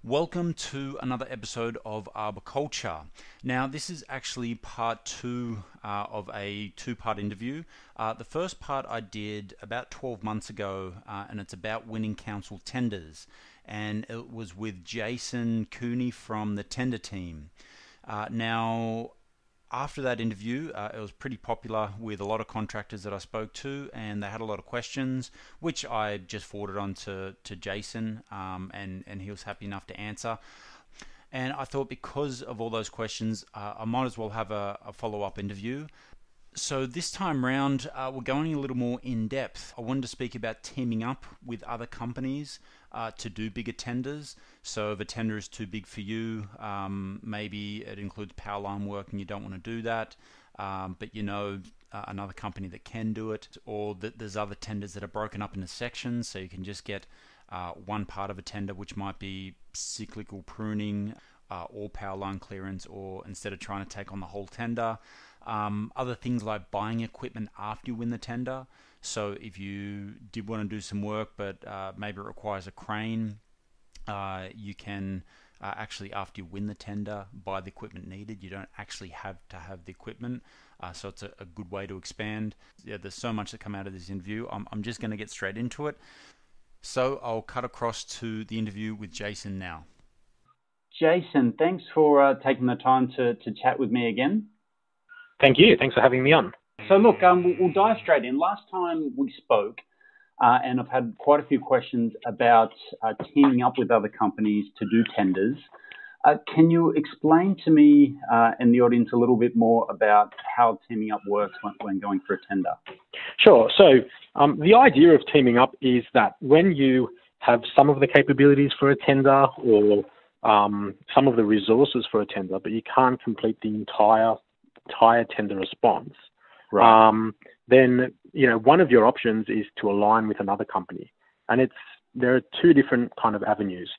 Welcome to another episode of Arboriculture. Now, this is actually part two of a two-part interview. The first part I did about 12 months ago, and it's about winning council tenders. And it was with Jason Cooney from the tender team. Now, after that interview, it was pretty popular with a lot of contractors that I spoke to, and they had a lot of questions, which I just forwarded on to Jason, and he was happy enough to answer. And I thought because of all those questions, I might as well have a follow-up interview. So this time round, we're going a little more in depth. I wanted to speak about teaming up with other companies to do bigger tenders. So if a tender is too big for you, maybe it includes power line work and you don't want to do that, but you know another company that can do it, or that there's other tenders that are broken up into sections, so you can just get one part of a tender, which might be cyclical pruning, or power line clearance, or instead of trying to take on the whole tender. Other things like buying equipment after you win the tender. So if you did want to do some work, but maybe it requires a crane, you can actually, after you win the tender, buy the equipment needed. You don't actually have to have the equipment. So it's a good way to expand. Yeah, there's so much that come out of this interview. I'm just going to get straight into it. So I'll cut across to the interview with Jason now. Jason, thanks for taking the time to chat with me again. Thank you. Thanks for having me on. So look, we'll dive straight in. Last time we spoke, and I've had quite a few questions about teaming up with other companies to do tenders. Can you explain to me and the audience a little bit more about how teaming up works when going for a tender? Sure. So the idea of teaming up is that when you have some of the capabilities for a tender or some of the resources for a tender, but you can't complete the entire tender response, right. Then one of your options is to align with another company, and there are two different kind of avenues.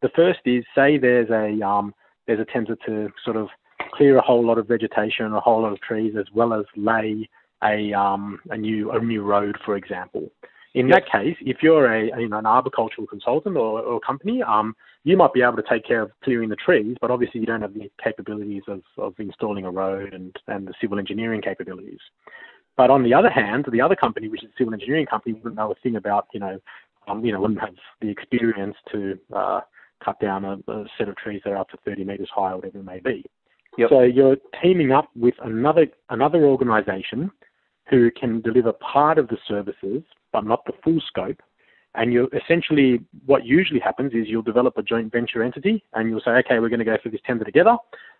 The first is, say there's a tender to sort of clear a whole lot of vegetation, a whole lot of trees, as well as lay a new road, for example. In that case, if you're an arboricultural consultant or company, you might be able to take care of clearing the trees, but obviously you don't have the capabilities of installing a road and the civil engineering capabilities. But on the other hand, the other company, which is a civil engineering company, wouldn't know a thing about, wouldn't have the experience to cut down a set of trees that are up to 30 metres high or whatever it may be. Yep. So you're teaming up with another organisation who can deliver part of the services, but not the full scope. And what usually happens is you'll develop a joint venture entity and you'll say, okay, we're going to go for this tender together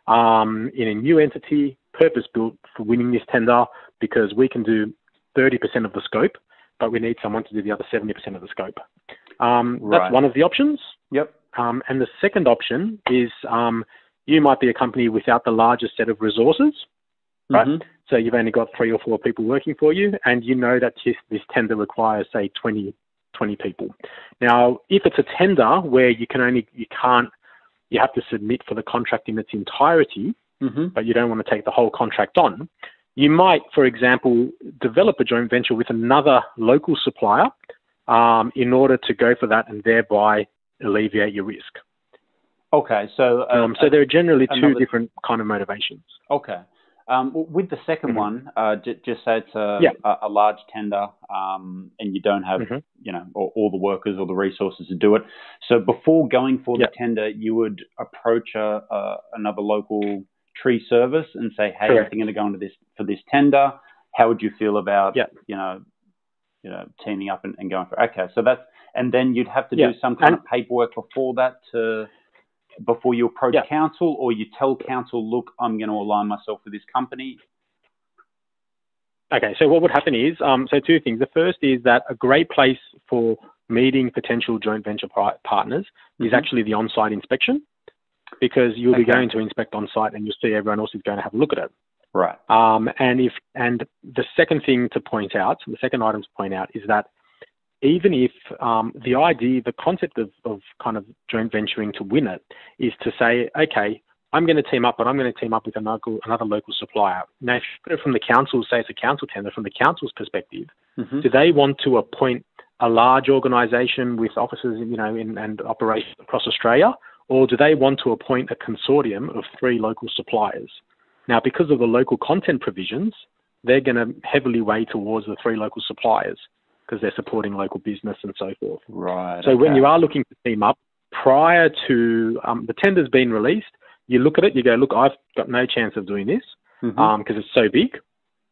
in a new entity, purpose-built for winning this tender, because we can do 30% of the scope, but we need someone to do the other 70% of the scope. Right. That's one of the options. Yep. And the second option is you might be a company without the largest set of resources, right? Mm-hmm. So you've only got 3 or 4 people working for you, and you know that this tender requires, say, 20 people. Now, if it's a tender where you have to submit for the contract in its entirety, mm-hmm. but you don't want to take the whole contract on, you might, for example, develop a joint venture with another local supplier in order to go for that and thereby alleviate your risk. Okay, so there are generally two different kind of motivations. Okay. With the second mm-hmm. one, just say it's a large tender, and you don't have, mm-hmm. all the workers or the resources to do it. So before going for the tender, you would approach another local tree service and say, "Hey, I'm going to go into this tender. How would you feel about, teaming up and going for?" Okay, so and then you'd have to do some kind of paperwork before that before you approach council, or you tell council, look, I'm going to align myself with this company? Okay, so what would happen is, so two things. The first is that a great place for meeting potential joint venture partners mm-hmm. is actually the on-site inspection, because you'll be going to inspect on-site and you'll see everyone else is going to have a look at it. Right. And the second item to point out is that even if the concept of kind of joint venturing to win it is to say, okay, I'm going to team up, but I'm going to team up with another local supplier. Now, if you put it from the council, say it's a council tender, from the council's perspective, mm-hmm. do they want to appoint a large organisation with offices, and operations across Australia, or do they want to appoint a consortium of 3 local suppliers? Now, because of the local content provisions, they're going to heavily weigh towards the 3 local suppliers because they're supporting local business and so forth. Right. So when you are looking to team up, prior to the tender's been released, you look at it, you go, look, I've got no chance of doing this because it's so big.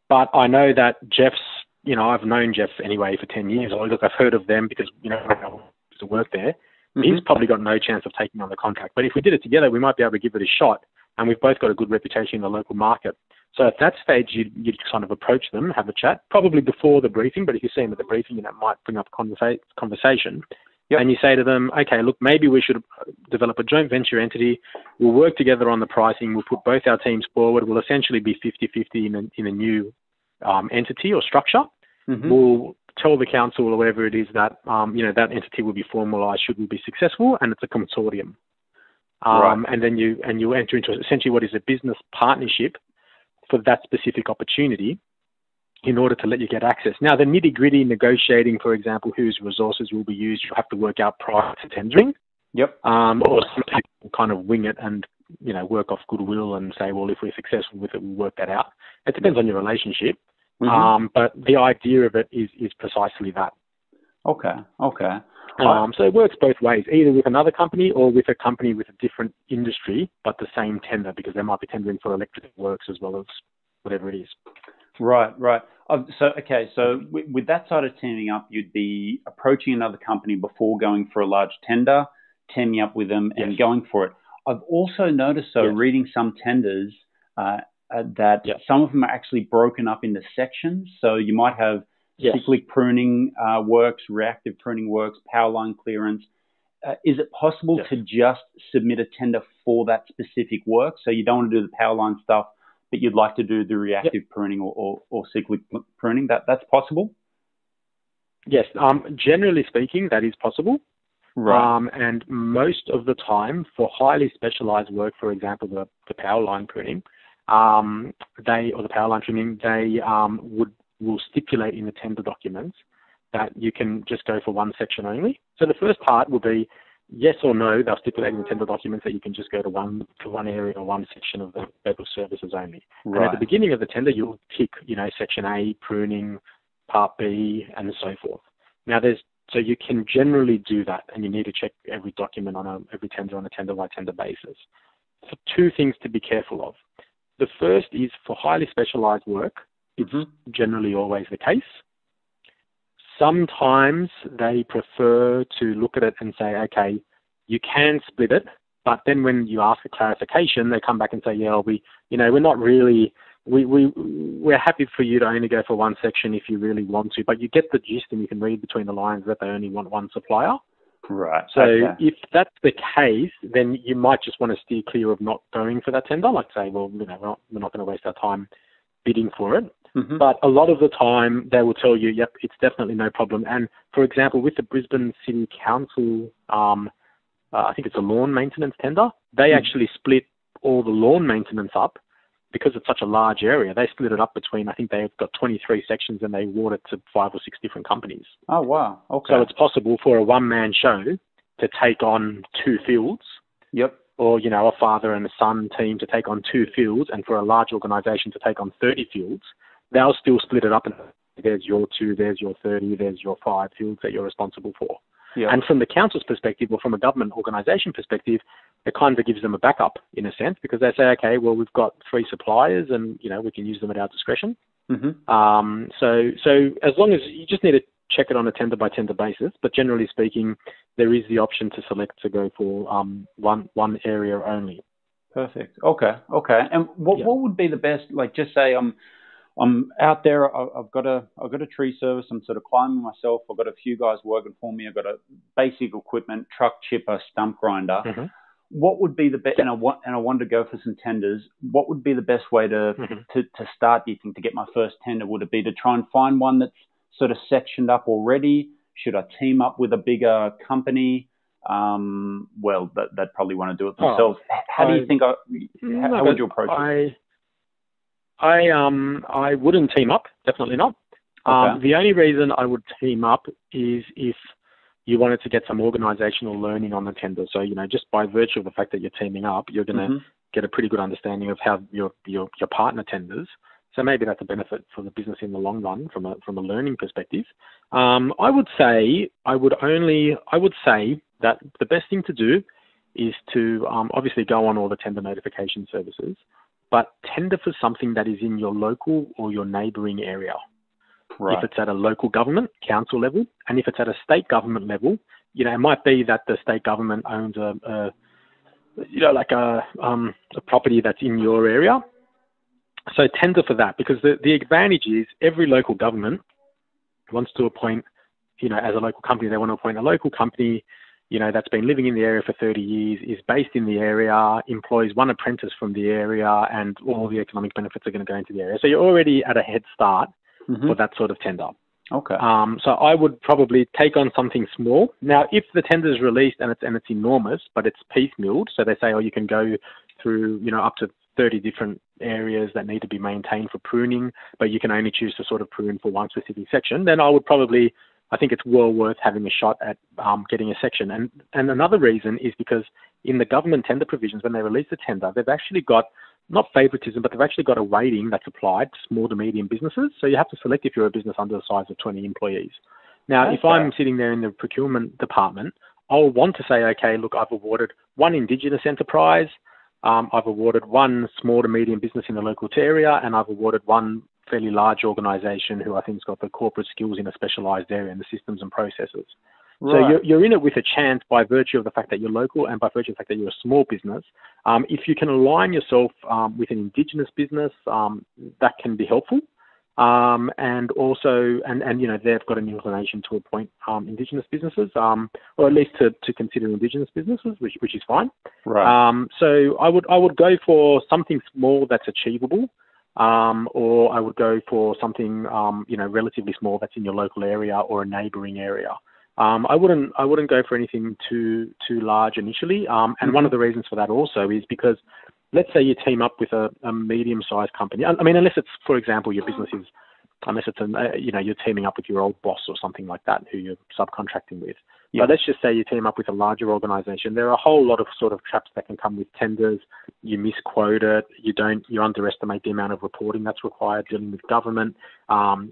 But I know that Jeff's, I've known Jeff anyway for 10 years. Look, I've heard of them because, I used to work there. He's probably got no chance of taking on the contract. But if we did it together, we might be able to give it a shot. And we've both got a good reputation in the local market. So at that stage, you'd kind of approach them, have a chat, probably before the briefing. But if you see them at the briefing, it might bring up conversation. Yep. And you say to them, okay, look, maybe we should develop a joint venture entity. We'll work together on the pricing. We'll put both our teams forward. We'll essentially be 50-50 in a new entity or structure. We'll tell the council or whatever it is that, that entity will be formalised should we be successful, and it's a consortium. Right. And then you enter into essentially what is a business partnership for that specific opportunity in order to let you get access. Now, the nitty-gritty negotiating, for example, whose resources will be used, you'll have to work out prior to tendering. Yep. Or some people kind of wing it and, work off goodwill and say, well, if we're successful with it, we'll work that out. It depends on your relationship. But the idea of it is precisely that. Okay. So it works both ways, either with another company or with a company with a different industry, but the same tender, because they might be tendering for electric works as well as whatever it is. Right. So with that side of teaming up, you'd be approaching another company before going for a large tender, teaming up with them and going for it. I've also noticed, reading some tenders, that some of them are actually broken up into sections. So you might have cyclic pruning works, reactive pruning works, power line clearance. Is it possible to just submit a tender for that specific work? So you don't want to do the power line stuff, but you'd like to do the reactive pruning or cyclic pruning. That's possible? Yes. Generally speaking, that is possible. Right. And most of the time, for highly specialised work, for example, the power line pruning, they will stipulate in the tender documents that you can just go for one section only. So the first part will be yes or no. They'll stipulate in the tender documents that you can just go to one area or one section of the local services only. Right. And at the beginning of the tender, you'll tick, section A, pruning, part B, and so forth. Now so you can generally do that, and you need to check every document every tender on a tender by tender basis. So 2 things to be careful of. The first is for highly specialised work, it's generally always the case. Sometimes they prefer to look at it and say, okay, you can split it, but then when you ask for clarification, they come back and say, we're not really, we're happy for you to only go for one section if you really want to, but you get the gist and you can read between the lines that they only want one supplier. Right. So if that's the case, then you might just want to steer clear of not going for that tender. Like say, well, we're not going to waste our time bidding for it. But a lot of the time they will tell you, yep, it's definitely no problem. And for example, with the Brisbane City Council, I think it's a lawn maintenance tender, they actually split all the lawn maintenance up because it's such a large area. They split it up between, I think they've got 23 sections and they award it to 5 or 6 different companies. Oh, wow. Okay. So it's possible for a one-man show to take on 2 fields. Yep. Or, a father and a son team to take on 2 fields, and for a large organisation to take on 30 fields. They'll still split it up and there's your 2, there's your 30, there's your 5 fields that you're responsible for. Yep. And from the council's perspective, or from a government organisation perspective, it kind of gives them a backup in a sense, because they say, okay, well, we've got 3 suppliers and, we can use them at our discretion. So as long as you just need to check it on a tender by tender basis, but generally speaking, there is the option to select to go for one area only. Perfect. Okay. And what would be the best? Like, just say I'm out there. I've got a tree service. I'm sort of climbing myself. I've got a few guys working for me. I've got a basic equipment, truck, chipper, stump grinder. What would be the best? And I wanted to go for some tenders. What would be the best way to start? Do you think, to get my first tender? Would it be to try and find one that's sort of sectioned up already? Should I team up with a bigger company? Well, they'd probably want to do it themselves. How do you think? How would you approach it? I wouldn't team up. Definitely not. Okay. The only reason I would team up is if you wanted to get some organizational learning on the tender. So, just by virtue of the fact that you're teaming up, you're going to get a pretty good understanding of how your partner tenders. So maybe that's a benefit for the business in the long run from a learning perspective. I would say that the best thing to do is to obviously go on all the tender notification services, but tender for something that is in your local or your neighbouring area. Right. If it's at a local government, council level, and if it's at a state government level, it might be that the state government owns a property that's in your area. So tender for that, because the advantage is every local government wants to appoint, as a local company, they want to appoint a local company, that's been living in the area for 30 years, is based in the area, employs one apprentice from the area, and all the economic benefits are going to go into the area. So you're already at a head start for that sort of tender. Okay. So I would probably take on something small. Now, if the tender is released and it's enormous, but it's piecemealed, so they say, you can go through, up to 30 different areas that need to be maintained for pruning, but you can only choose to sort of prune for one specific section, then I think it's well worth having a shot at getting a section. And another reason is because in the government tender provisions, when they release the tender, they've actually got, not favoritism, but they've actually got a weighting that's applied to small to medium businesses. So you have to select if you're a business under the size of 20 employees. Now, if I'm sitting there in the procurement department, I'll want to say, okay, look, I've awarded one Indigenous enterprise, I've awarded one small to medium business in the local area, and I've awarded one fairly large organisation who I think has got the corporate skills in a specialised area in the systems and processes. Right. So you're in it with a chance by virtue of the fact that you're local and by virtue of the fact that you're a small business. If you can align yourself with an Indigenous business, that can be helpful. And also, they've got an inclination to appoint Indigenous businesses, or at least to consider Indigenous businesses, which is fine. Right. So I would go for something small that's achievable, or I would go for something relatively small that's in your local area or a neighbouring area. I wouldn't go for anything too large initially. And one of the reasons for that also is because, let's say you team up with a medium-sized company. I mean, unless it's, for example, your business is, you're teaming up with your old boss or something like that who you're subcontracting with. Yeah. But let's just say you team up with a larger organisation. There are a whole lot of sort of traps that can come with tenders. You misquote it. You underestimate the amount of reporting that's required dealing with government.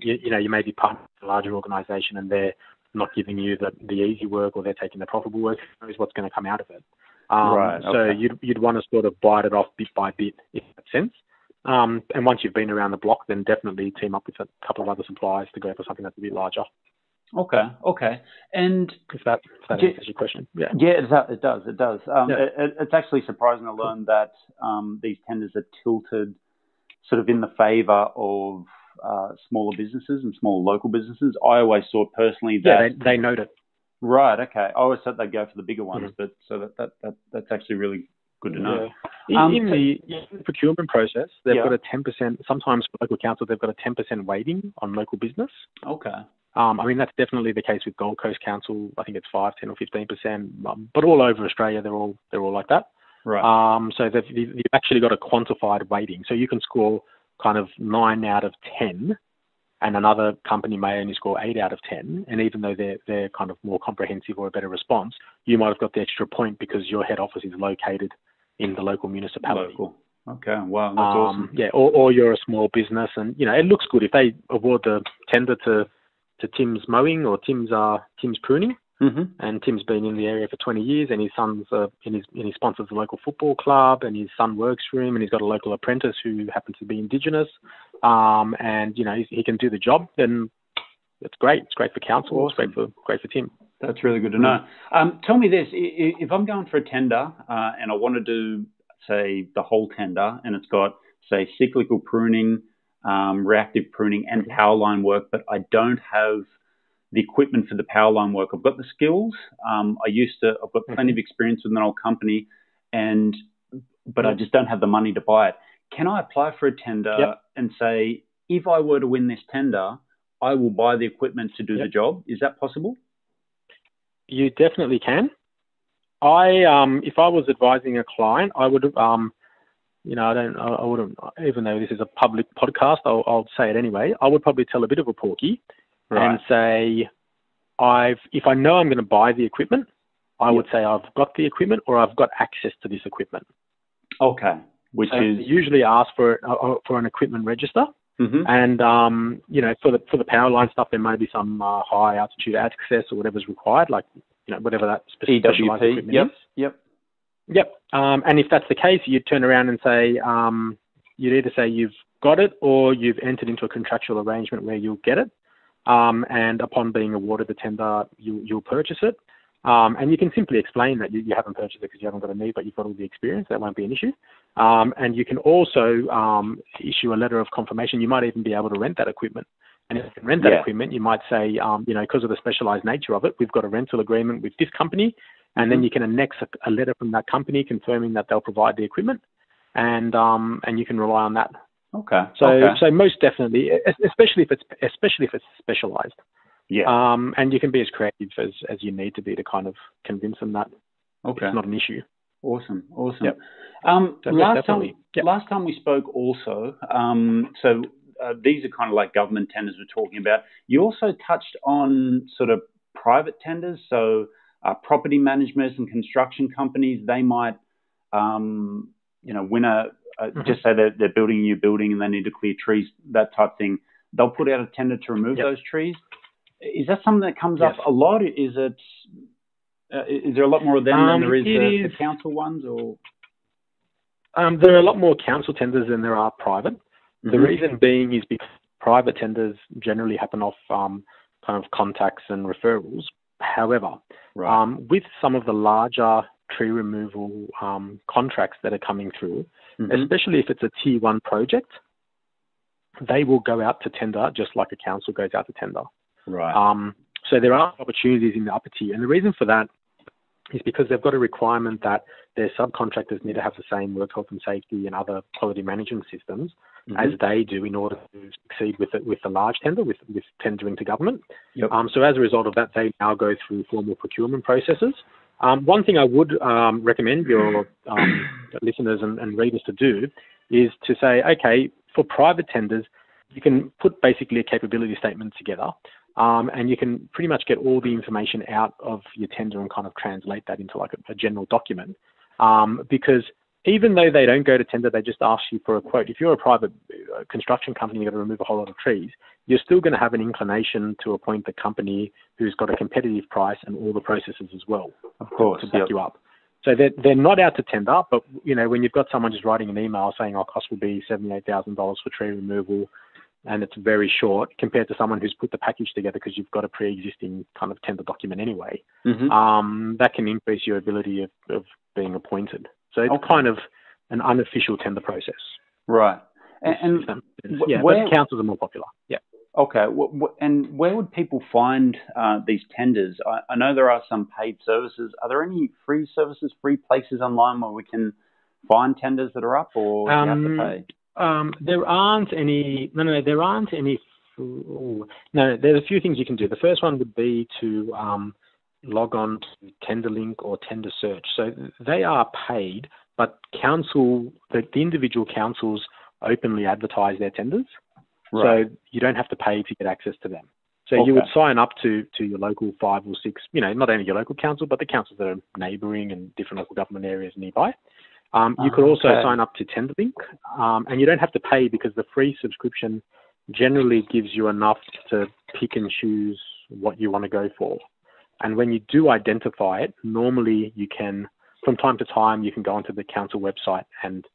You may be part of a larger organisation and they're not giving you the easy work, or they're taking the profitable work. Who knows what's going to come out of it? Right. Okay. So you'd want to sort of bite it off bit by bit, if that makes sense. And once you've been around the block, then definitely team up with a couple of other suppliers to go for something that's a bit larger. Okay. And if that answers your question. Yeah, it does. It's actually surprising to learn that these tenders are tilted sort of in the favour of smaller businesses and smaller local businesses. I always thought personally that they note it. Right. Okay. I always thought they'd go for the bigger ones, but so that's actually really good to know. Yeah. In the procurement process, they've got a 10%. Sometimes for local council, they've got a 10% weighting on local business. Okay. I mean, that's definitely the case with Gold Coast Council. I think it's 5, 10, or 15%. But all over Australia, they're all like that. Right. So you've actually got a quantified weighting. So you can score kind of 9 out of 10, and another company may only score 8 out of 10. And even though they're kind of more comprehensive or a better response, you might have got the extra point because your head office is located in the local municipality. Local. Okay. Wow. That's awesome. Yeah. Or you're a small business, and it looks good if they award the tender to Tim's Mowing or Tim's Pruning. Mm-hmm. And Tim's been in the area for 20 years, and his son's and he sponsors a local football club, and his son works for him, and he's got a local apprentice who happens to be Indigenous, and he can do the job. Then it's great. It's great for council. Awesome. It's great for Tim. That's really good to know. Tell me this: if I'm going for a tender and I want to do, say, the whole tender, and it's got, say, cyclical pruning, reactive pruning, and power line work, but I don't have the equipment for the power line work. I've got the skills. I've got plenty of experience with an old company, but I just don't have the money to buy it. Can I apply for a tender and say, if I were to win this tender, I will buy the equipment to do the job? Is that possible? You definitely can. If I was advising a client, I would, I wouldn't, even though this is a public podcast, I'll say it anyway. I would probably tell a bit of a porky. Right. And say, if I know I'm going to buy the equipment, I would say I've got the equipment or I've got access to this equipment. Okay. Which is usually ask for an equipment register. Mm-hmm. And, for the power line stuff, there may be some high altitude access or whatever's required, like, whatever that specialized equipment is. Yep. And if that's the case, you'd turn around and say, you'd either say you've got it or you've entered into a contractual arrangement where you'll get it. And upon being awarded the tender, you'll purchase it. And you can simply explain that you haven't purchased it because you haven't got a need, but you've got all the experience. That won't be an issue. And you can also issue a letter of confirmation. You might even be able to rent that equipment. And if you can rent that equipment, you might say, because of the specialized nature of it, we've got a rental agreement with this company. And then you can annex a letter from that company confirming that they'll provide the equipment. And you can rely on that. Okay. So most definitely, especially if it's specialized. Yeah. And you can be as creative as you need to be to kind of convince them that it's not an issue. Awesome. Yep. Last time we spoke also, these are kind of like government tenders we're talking about. You also touched on sort of private tenders. So property management and construction companies, they might, win just say they're building a new building and they need to clear trees, that type of thing. They'll put out a tender to remove those trees. Is that something that comes up a lot? Is there a lot more of them than there is the council ones? Or there are a lot more council tenders than there are private. Mm-hmm. The reason being is because private tenders generally happen off kind of contacts and referrals. However, with some of the larger tree removal contracts that are coming through, especially if it's a tier 1 project, they will go out to tender just like a council goes out to tender. Right. So there are opportunities in the upper tier. And the reason for that is because they've got a requirement that their subcontractors need to have the same work health and safety and other quality management systems as they do in order to succeed with the large tender, with tendering to government. Yep. So as a result of that, they now go through formal procurement processes. One thing I would recommend your listeners and readers to do is to say, okay, for private tenders, you can put basically a capability statement together, and you can pretty much get all the information out of your tender and kind of translate that into like a general document. Because even though they don't go to tender, they just ask you for a quote. If you're a private construction company, you've got to remove a whole lot of trees, you're still going to have an inclination to appoint the company who's got a competitive price and all the processes as well, of course, to back you up. So they're not out to tender, but when you've got someone just writing an email saying our cost will be $78,000 for tree removal, and it's very short compared to someone who's put the package together because you've got a pre-existing kind of tender document anyway, that can increase your ability of being appointed. So it's kind of an unofficial tender process. Right. But councils are more popular. Yeah. Okay. And where would people find these tenders? I know there are some paid services. Are there any free services, free places online where we can find tenders that are up, or do you have to pay? There aren't any. No, there aren't any. No, there's a few things you can do. The first one would be to log on to TenderLink or Tender Search. So they are paid, but the individual councils openly advertise their tenders. Right. So you don't have to pay to get access to them. So you would sign up to your local 5 or 6, not only your local council, but the councils that are neighbouring and different local government areas nearby. You could also sign up to TenderLink, and you don't have to pay because the free subscription generally gives you enough to pick and choose what you want to go for. And when you do identify it, normally you can, from time to time, you can go onto the council website and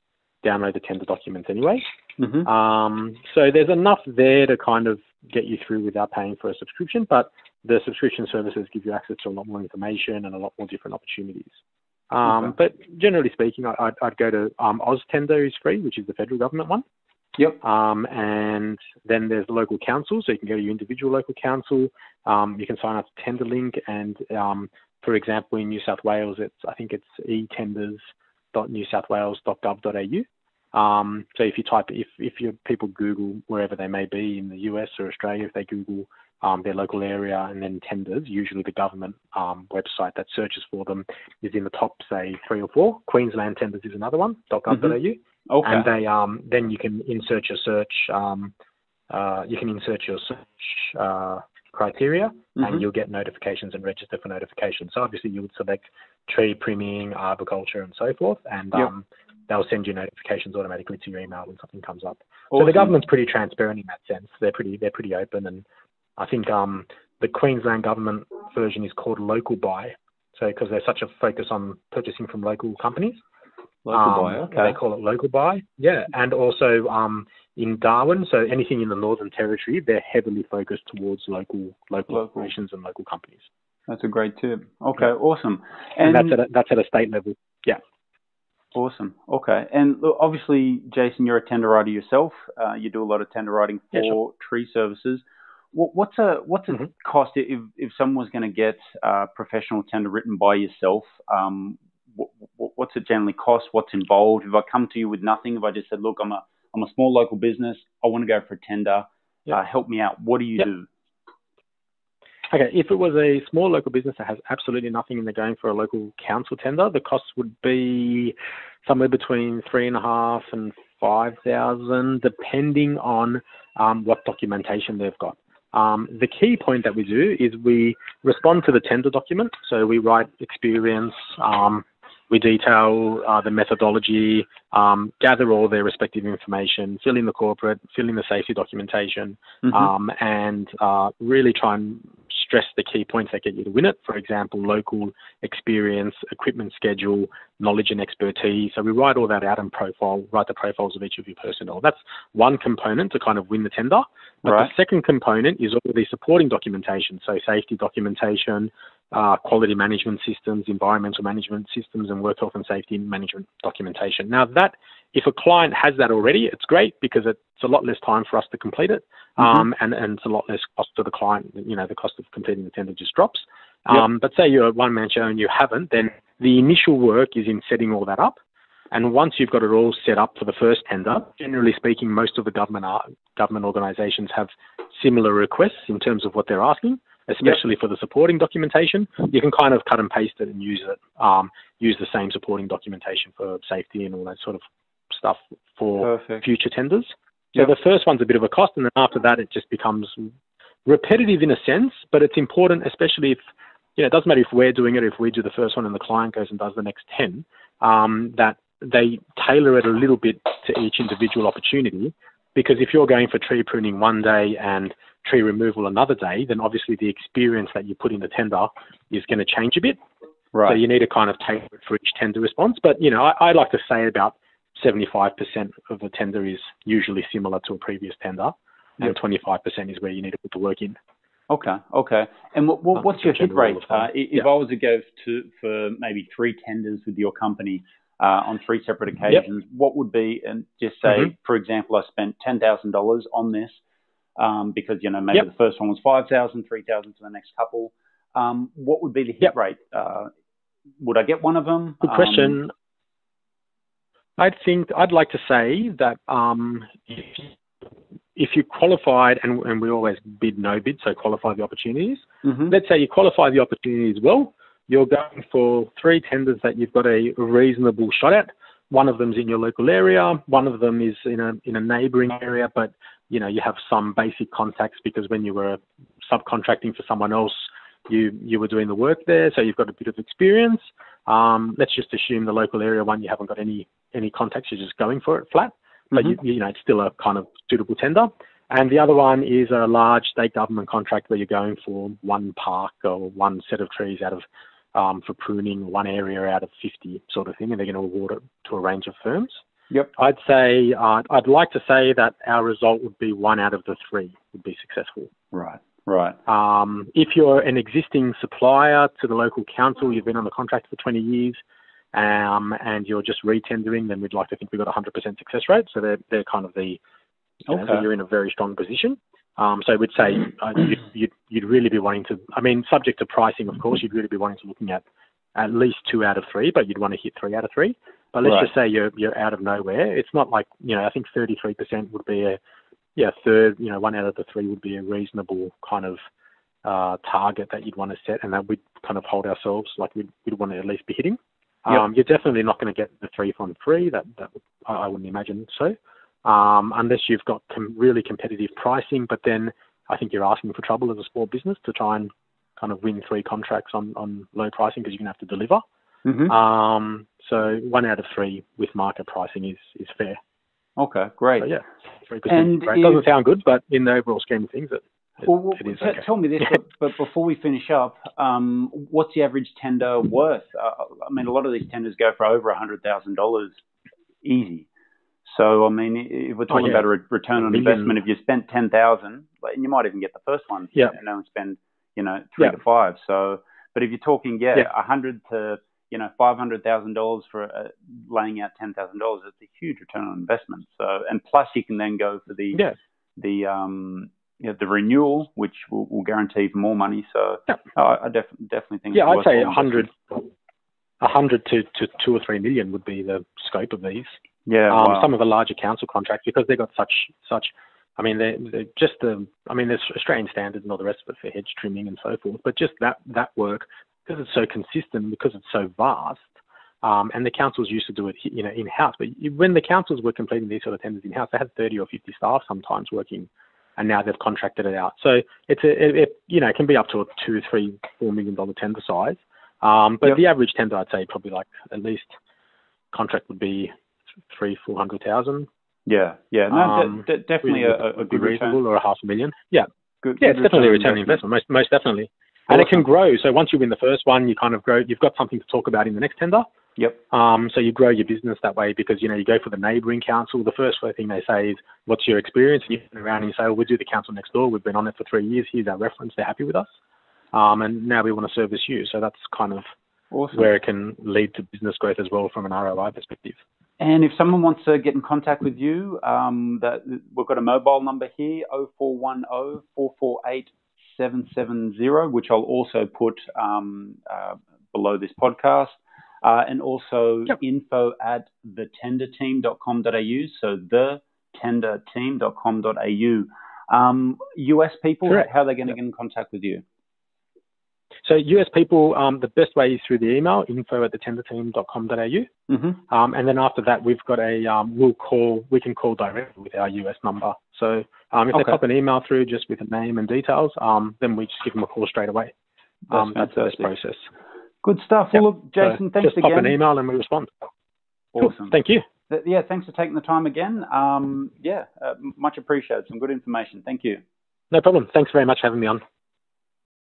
download the tender documents anyway. So there's enough there to kind of get you through without paying for a subscription, but the subscription services give you access to a lot more information and a lot more different opportunities. But generally speaking, I'd go to AusTender is free, which is the federal government one. Yep. And then there's the local council, so you can go to your individual local council. You can sign up to TenderLink, and for example, in New South Wales, I think it's etenders.newsouthwales.gov.au. So if you if your people Google wherever they may be in the US or Australia, if they Google their local area and then tenders, usually the government website that searches for them is in the top, say, 3 or 4. Queensland Tenders is another one, .gov.au. Okay. And they then you can insert your search. criteria, and you'll get notifications and register for notifications. So obviously you would select tree pruning, arboriculture, and so forth, and they'll send you notifications automatically to your email when something comes up. Awesome. So the government's pretty transparent in that sense. They're pretty open, and I think the Queensland government version is called Local Buy. So because there's such a focus on purchasing from local companies. Local Buy, okay. They call it Local Buy, yeah. And also in Darwin, so anything in the Northern Territory, they're heavily focused towards local operations and local companies. That's a great tip. Okay, awesome. And that's at a state level, yeah. Awesome. Okay. And look, obviously, Jason, you're a tender writer yourself. You do a lot of tender writing for tree services. What's a cost if someone was going to get a professional tender written by yourself? What's it generally cost? What's involved? If I come to you with nothing, if I just said, look, I'm a small local business, I want to go for a tender, help me out. What do you do? Okay, if it was a small local business that has absolutely nothing and they're going for a local council tender, the cost would be somewhere between $3,500 and $5,000, depending on what documentation they've got. The key point that we do is we respond to the tender document. So we write experience, we detail the methodology, gather all their respective information, fill in the corporate, fill in the safety documentation, and really try and stress the key points that get you to win it. For example, local experience, equipment schedule, knowledge and expertise. So we write all that out and write the profiles of each of your personnel. That's one component to kind of win the tender. But the second component is all the supporting documentation. So safety documentation, quality management systems, environmental management systems, and work health and safety management documentation. Now that, if a client has that already, it's great because it's a lot less time for us to complete it, and it's a lot less cost to the client. You know, the cost of completing the tender just drops. But say you're a one-man show and you haven't, then the initial work is in setting all that up. And once you've got it all set up for the first tender, generally speaking, most of the government organisations have similar requests in terms of what they're asking, especially for the supporting documentation. You can kind of cut and paste it and use it, use the same supporting documentation for safety and all that sort of stuff for future tenders. So the first one's a bit of a cost, and then after that it just becomes repetitive in a sense, but it's important, especially if, you know, it doesn't matter if we're doing it, if we do the first one and the client goes and does the next 10, that they tailor it a little bit to each individual opportunity. Because if you're going for tree pruning one day and tree removal another day, then obviously the experience that you put in the tender is going to change a bit. Right. So you need to kind of tailor it for each tender response. But, you know, I like to say about 75% of the tender is usually similar to a previous tender, and 25% is where you need to put the work in. Okay. And what's your hit rate? If I was to go for maybe 3 tenders with your company on 3 separate occasions, what would be, and just say, for example, I spent $10,000 on this because, you know, maybe the first one was $5,000, $3,000 for the next couple. What would be the hit rate? Would I get one of them? Good question. I'd like to say that if you qualified, and we always bid no bid, so qualify the opportunities. Let's say you qualify the opportunities well, you're going for 3 tenders that you've got a reasonable shot at. One of them's in your local area, one of them is in a neighbouring area, but you know, you have some basic contacts because when you were subcontracting for someone else, you were doing the work there, so you've got a bit of experience. Let's just assume the local area one, you haven't got any contacts, you're just going for it flat, but you know, it's still a kind of suitable tender. And the other one is a large state government contract where you're going for one park or one set of trees out of for pruning, one area out of 50 sort of thing, and they're going to award it to a range of firms. I'd say, I'd like to say that our result would be 1 out of the 3 would be successful. Right. If you're an existing supplier to the local council, you've been on the contract for 20 years, and you're just re-tendering, then we'd like to think we've got a 100% success rate. So they're kind of the, you know, so you're in a very strong position. So we'd say you'd really be wanting to, I mean, subject to pricing, of course, you'd really be wanting to looking at least 2 out of 3, but you'd want to hit 3 out of 3. But let's just say you're out of nowhere. It's not like, you know, I think 33% would be a third, you know, 1 out of the 3 would be a reasonable kind of target that you'd want to set, and that we'd kind of hold ourselves like we'd want to at least be hitting. You're definitely not going to get the 3 from 3. That I wouldn't imagine so. Unless you've got really competitive pricing, but then I think you're asking for trouble as a small business to try and kind of win 3 contracts on low pricing because you're going to have to deliver. Mm-hmm. So 1 out of 3 with market pricing is fair. Okay, great. So, yeah, 3%. And it doesn't sound good, but in the overall scheme of things, it is okay. Tell me this, but before we finish up, what's the average tender worth? I mean, a lot of these tenders go for over $100,000 easy. So, I mean, if we're talking about a return on investment, if you spent $10,000, and you might even get the first one, and only spend, 3 to 5. So, but if you're talking, $100,000 to $500,000 for laying out $10,000, it's a huge return on investment. So, and plus you can then go for the renewal, which will guarantee even more money. So, I definitely think. Yeah, I'd say 100 to 2 or 3 million would be the scope of these. Yeah, wow. Some of the larger council contracts, because they've got such. I mean, they're just there's Australian standards and all the rest of it for hedge trimming and so forth. But just that work, because it's so consistent, because it's so vast, and the councils used to do it, in-house. But when the councils were completing these sort of tenders in-house, they had 30 or 50 staff sometimes working, and now they've contracted it out. So it can be up to a $2, $3, $4 million tender size. But the average tender, I'd say, probably like at least contract would be 300,000-400,000. Yeah. No, definitely a good reasonable return. Or $500,000. Yeah. Good It's definitely a return on investment, most definitely. And it can grow. So once you win the first one, you kind of grow. You've got something to talk about in the next tender. Yep. So you grow your business that way because, you go for the neighbouring council. The first thing they say is, what's your experience? And you turn around and you say, well, we do the council next door. We've been on it for 3 years. Here's our reference. They're happy with us. And now we want to service you. So that's kind of where it can lead to business growth as well from an ROI perspective. And if someone wants to get in contact with you, we've got a mobile number here, 0410 448 770, which I'll also put below this podcast, and also info@thetenderteam.com.au, so thetenderteam.com.au. US people, Correct. how are they going to get in contact with you? So US people, the best way is through the email, info@thetenderteam.com.au. And then after that, we've got we can call directly with our US number. So if they pop an email through just with a name and details, then we just give them a call straight away. That's the best process. Good stuff. Well, look, Jason, thanks just again. Just pop an email and we respond. Awesome. Cool. Thank you. Yeah, thanks for taking the time again. Much appreciated. Some good information. Thank you. No problem. Thanks very much for having me on.